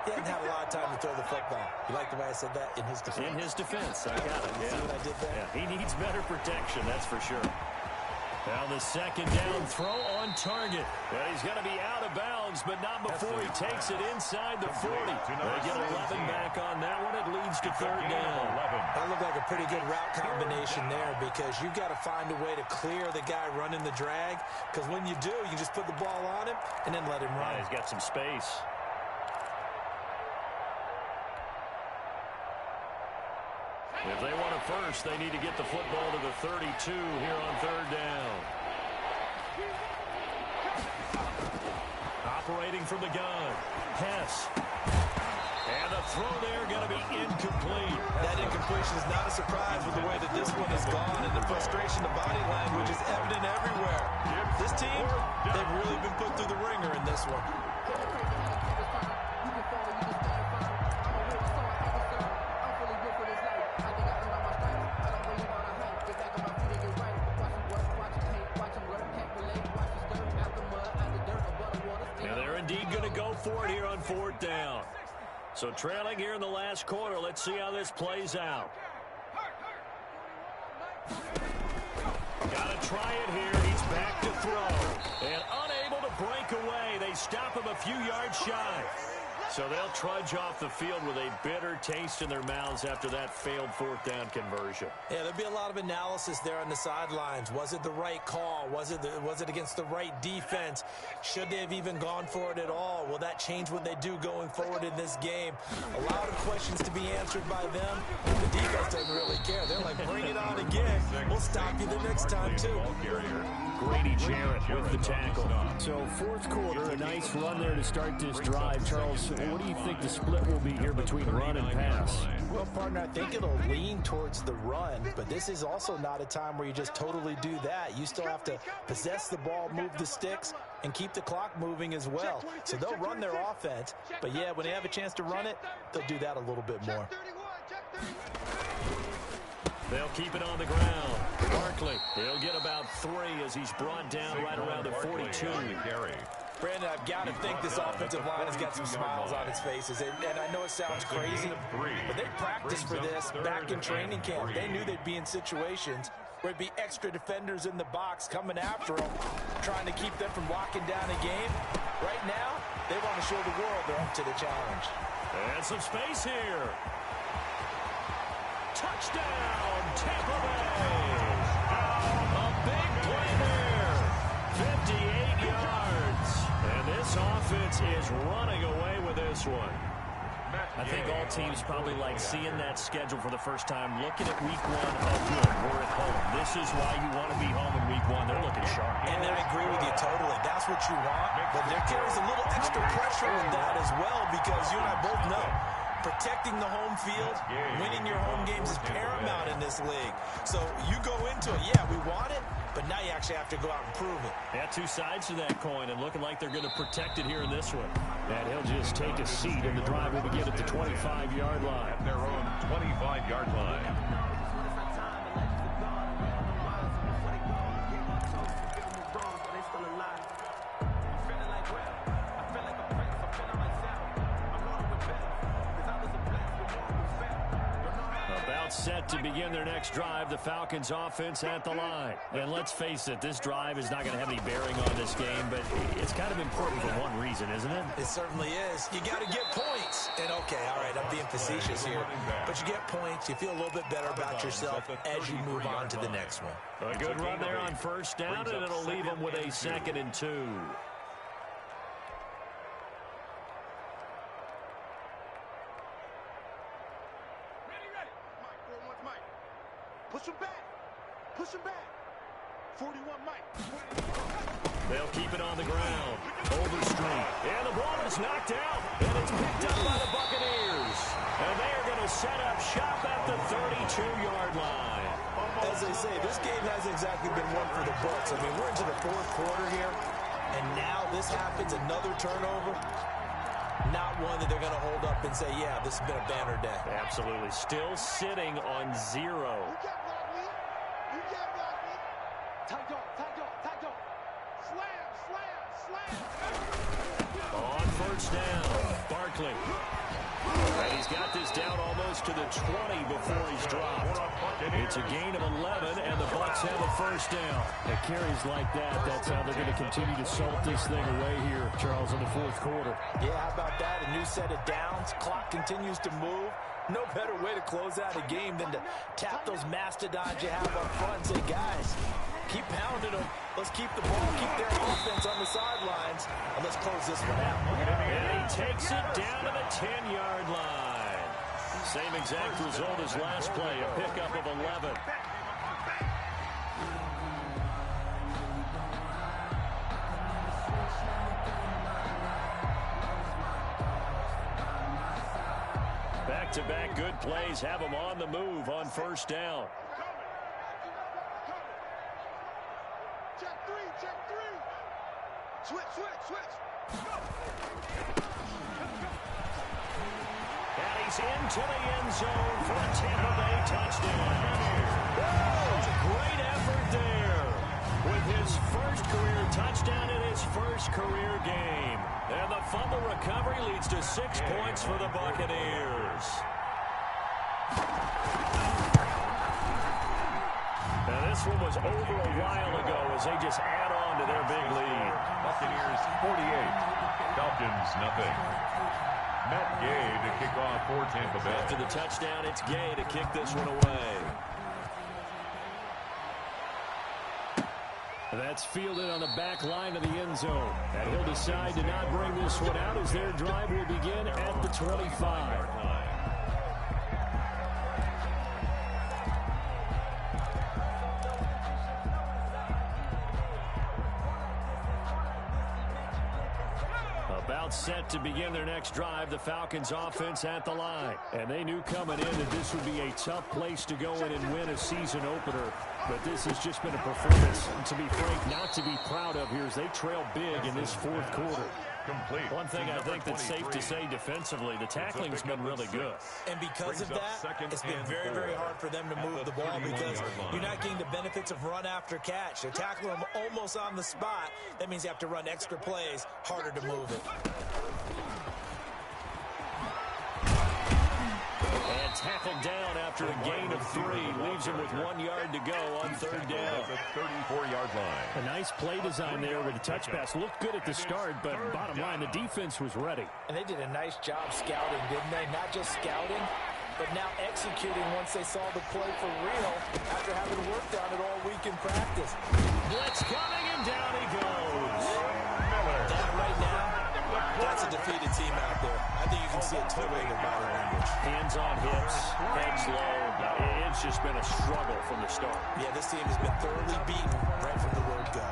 he hasn't had a lot of time to throw the football. You like the way I said that? In his defense. In his defense. I got it. Yeah. See what I did there? Yeah, he needs better protection, that's for sure. Now the second down throw on target. And he's going to be out of bounds, but not before he takes it inside the 40. They get 11 back on that one. It leads to 3rd down. That looked like a pretty good route combination there because you've got to find a way to clear the guy running the drag. Because when you do, you just put the ball on him and then let him run. Yeah, he's got some space. If they want it first, they need to get the football to the 32 here on 3rd down. Operating from the gun. Hess. And the throw there going to be incomplete. That incompletion is not a surprise with the way that this one has gone, and the frustration of body language is evident everywhere. This team, they've really been put through the ringer in this one. For it here on 4th down. So trailing here in the last quarter. Let's see how this plays out. Got to try it here. He's back to throw. And unable to break away. They stop him a few yards shy. So they'll trudge off the field with a bitter taste in their mouths after that failed 4th down conversion. Yeah, there'll be a lot of analysis there on the sidelines. Was it the right call? Was it against the right defense? Should they have even gone for it at all? Will that change what they do going forward in this game? A lot of questions to be answered by them. The defense doesn't really care. They're like, bring it on again. We'll stop you the next time, too. Grady Jarrett with the tackle. So 4th quarter, a nice run there to start this drive. Charles, what do you think the split will be here between run and pass? Well, partner, I think it'll lean towards the run, but this is also not a time where you just totally do that. You still have to possess the ball, move the sticks, and keep the clock moving as well. So they'll run their offense, but yeah, when they have a chance to run it, they'll do that a little bit more. They'll keep it on the ground. Barkley, he'll get about 3 as he's brought down right around the 42. Brandon, I've got to think this offensive line has got some smiles on its faces. And I know it sounds crazy, but they practiced for this back in training camp. They knew they'd be in situations where there'd be extra defenders in the box coming after them, trying to keep them from locking down a game. Right now, they want to show the world they're up to the challenge. And some space here. Touchdown, Tampa Bay. A big play there. 58 yards. And this offense is running away with this one. I think all teams probably like seeing that schedule for the first time, looking at week 1 of good. We're at home. This is why you want to be home in week 1. They're looking sharp. And I agree with you totally. That's what you want. But there carries a little extra pressure with that as well, because you and I both know protecting the home field, winning your home games is paramount in this league. So you go into it, yeah, we want it, but now you actually have to go out and prove it. Yeah, 2 sides to that coin, and looking like they're going to protect it here in this one. And he'll just take a seat, and the drive will begin at the 25-yard line. At their own 25-yard line. Set to begin their next drive, the Falcons offense at the line. And let's face it, this drive is not going to have any bearing on this game, but it's kind of important for one reason, isn't it? It certainly is. You got to get points. And okay, all right, I'm being facetious here, but you get points, you feel a little bit better about yourself as you move on to the next one. A good run there on 1st down, and it'll leave them with a 2nd and 2. Push him back. Push him back. 41 Mike. They'll keep it on the ground. Overstreet. And the ball is knocked out. picked up by the Buccaneers. And they are going to set up shop at the 32-yard line. As they say, this game hasn't exactly been one for the books. I mean, we're into the fourth quarter here, and now this happens, another turnover. Not one that they're going to hold up and say, yeah, this has been a banner day. Absolutely. Still sitting on 0. You can't block me. You can't block me. Tight dog, tight dog, tight dog. Slam, slam, slam. On first down, Barkley. And he's got this down almost to the 20 before he's dropped. It's a gain of 11, and the Bucs have a first down. At carries like that, that's how they're going to continue to salt this thing away here, Charles, in the fourth quarter. Yeah, how about that? A new set of downs. Clock continues to move. No better way to close out a game than to tap those mastodons you have up front and say, guys, keep pounding them. Let's keep the ball, keep their offense on the sidelines, and let's close this one out. And he takes it down to the 10-yard line. Same exact result as last play, a pickup of 11. Back-to-back good plays have them on the move on first down. Check three. Switch. And he's into the end zone for a Tampa Bay touchdown. Oh, a great effort there with his first career touchdown in his first career game. And the fumble recovery leads to 6 points for the Buccaneers. Now this one was over a while ago as they just add on to their big lead. Buccaneers 48, Falcons nothing. Matt Gay to kick off for Tampa Bay. After the touchdown, it's Gay to kick this one away. That's fielded on the back line of the end zone. And he'll decide to not bring this one out as their drive will begin at the 25. About set to begin their next drive, the Falcons offense at the line. And they knew coming in that this would be a tough place to go in and win a season opener. But this has just been a performance, to be frank, not to be proud of here as they trail big in this fourth quarter. Complete. One thing I think that's safe to say defensively, the tackling's been really good. And because of that, it's been very, very hard for them to move the ball because you're not getting the benefits of run after catch. They're tackling them almost on the spot. That means you have to run extra plays, harder to move it. And tackled down after a gain of 3. Leaves him with 1 yard to go on third down. At the 34-yard line. A nice play design there with a touch pass. Looked good at the start, but bottom line, the defense was ready. And they did a nice job scouting, didn't they? Not just scouting, but now executing once they saw the play for real after having worked on it all week in practice. Blitz coming, and down he goes. That right now, that's a defeated team out there. I think you can see it totally in their body language. Hands on hips, heads low. It's just been a struggle from the start. Yeah, this team has been thoroughly beaten right from the word go.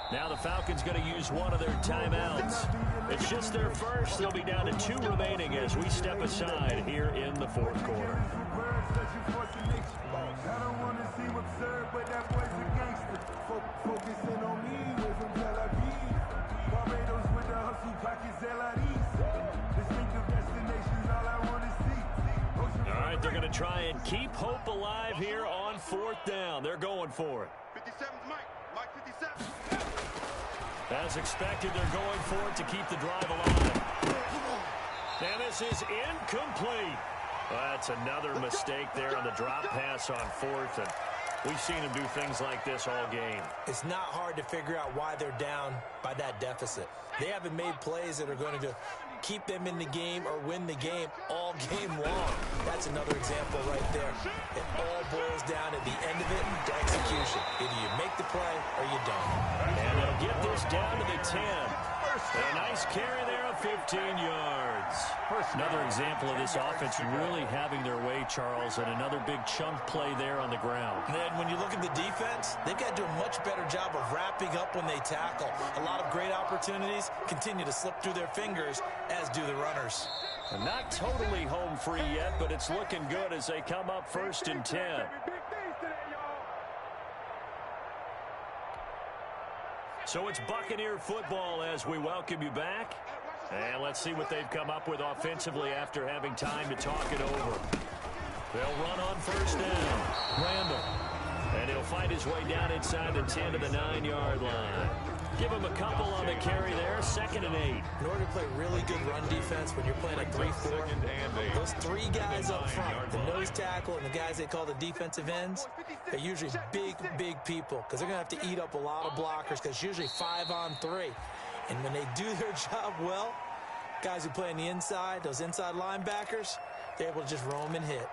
Now the Falcons going to use one of their timeouts. It's just their first. They'll be down to 2 remaining as we step aside here in the fourth quarter. All right, they're going to try and keep hope alive here on fourth down. They're going for it. 57's Mike. Mike 57. As expected, they're going for it to keep the drive alive. And this is incomplete. That's another mistake there on the drop pass on fourth. And we've seen them do things like this all game. It's not hard to figure out why they're down by that deficit. They haven't made plays that are going to keep them in the game or win the game all game long. That's another example right there. It all boils down at the end of it to execution. execution. Either you make the play or you don't. And they'll get this down to the 10. A nice carry there of 15 yards. Another example of this offense really having their way, Charles, and another big chunk play there on the ground. And then when you look at the defense, they've got to do a much better job of wrapping up when they tackle. A lot of great opportunities continue to slip through their fingers, as do the runners. Not totally home free yet, but it's looking good as they come up 1st and 10. So it's Buccaneer football as we welcome you back. And let's see what they've come up with offensively after having time to talk it over. They'll run on 1st down. Randall. And he'll find his way down inside the 10 to the 9-yard line. Give him a couple on the carry there, 2nd and 8. In order to play really good run defense when you're playing a 3-4, those 3 guys up front, the nose tackle and the guys they call the defensive ends, they're usually big people because they're going to have to eat up a lot of blockers because it's usually 5-on-3. And when they do their job well, guys who play on the inside, those inside linebackers, they're able to just roam and hit.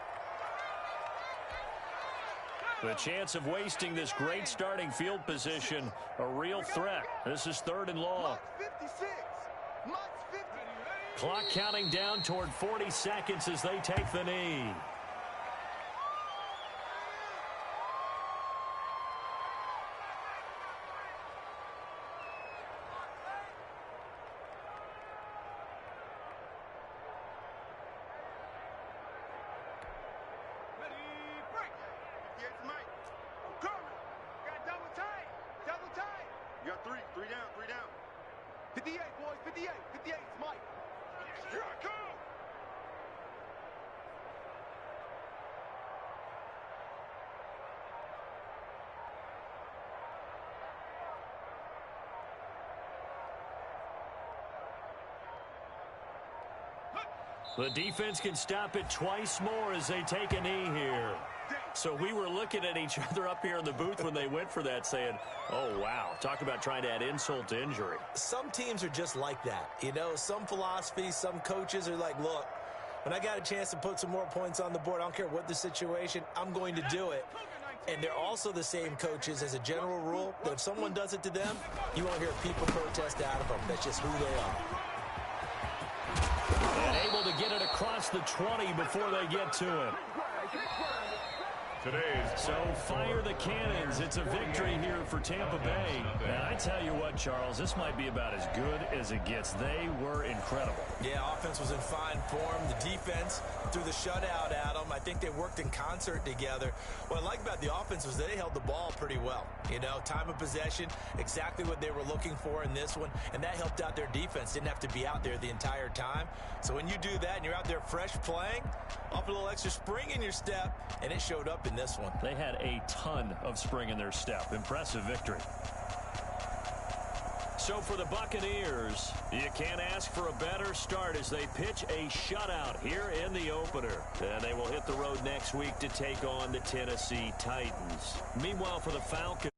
The chance of wasting this great starting field position, a real threat. This is 3rd and long. Clock counting down toward 40 seconds as they take the knee. You got three down. 58, boys, 58, it's Mike. Here I come. The defense can stop it twice more as they take a knee here. So we were looking at each other up here in the booth when they went for that saying, oh, wow, talk about trying to add insult to injury. Some teams are just like that. You know, some philosophies, some coaches are like, look, when I got a chance to put some more points on the board, I don't care what the situation, I'm going to do it. And they're also the same coaches as a general rule that if someone does it to them, you won't hear people protest out of them. That's just who they are. And able to get it across the 20 before they get to him. So fire the cannons. It's a victory here for Tampa Bay. And I tell you what, Charles, this might be about as good as it gets. They were incredible. Yeah, offense was in fine form. The defense threw the shutout at them. I think they worked in concert together. What I like about the offense was they held the ball pretty well. You know, time of possession, exactly what they were looking for in this one. And that helped out their defense. Didn't have to be out there the entire time. So when you do that and you're out there fresh playing, off a little extra spring in your step, and it showed up in this one. They had a ton of spring in their step. Impressive victory. So for the Buccaneers, you can't ask for a better start as they pitch a shutout here in the opener. And they will hit the road next week to take on the Tennessee Titans. Meanwhile, for the Falcons,